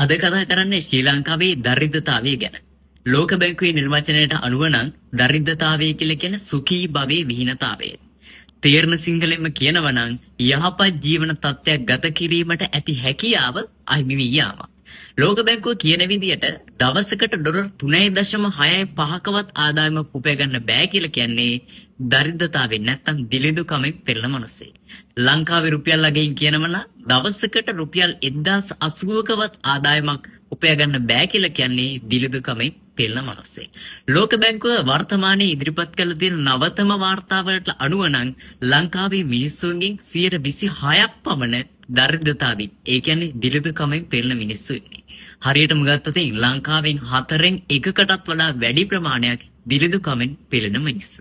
අද කතා කරන්නේ ශ්‍රී ලංකාවේ දරිද්‍රතාවය ගැන. ලෝක බැංකුවේ නිර්වචනයට අනුව නම් දරිද්‍රතාවය කියලා කියන්නේ සුඛී භවයේ විහීනතාවය. තේරණ සිංහලෙන්ම කියනවා නම් යහපත් ජීවන තත්ත්වයක් ගත කිරීමට ඇති හැකියාව අහිමි වී යාම. ලෝක බැංකුව කියන විදිහට දවසකට ඩොලර් 3.65කවත් ආදායමක් උපය ගන්න බෑ කියලා කියන්නේ දරිද්‍රතාවෙන් නැත්තම් දිලිඳුකමෙන් පෙළෙන මිනිස්සෙක්. ලංකාවේ රුපියල් අගයෙන් කියනවනම් දවසකට රුපියල් 1080කවත් ආදායමක් උපය ගන්න බෑ කියලා කියන්නේ දිලිඳුකමෙන් පෙළෙන මිනිස්සෙක්. ලෝක බැංකුව වර්තමානයේ ඉදිරිපත් කළ තියෙන නවතම වාර්තාවලට අනුව නම් ලංකාවේ මිනිස්සුන්ගෙන් 26ක් පමණ දරිද්‍රතාවයෙන් ඒ කියන්නේ දිලිඳුකමෙන් පෙළෙන මිනිස්සු ඉන්නේ. හරියටම ගත්තොත් ලංකාවෙන් 4න් 1කටත් වඩා වැඩි ප්‍රමාණයක් දිලිඳුකමෙන් පෙළෙන මිනිස්සු.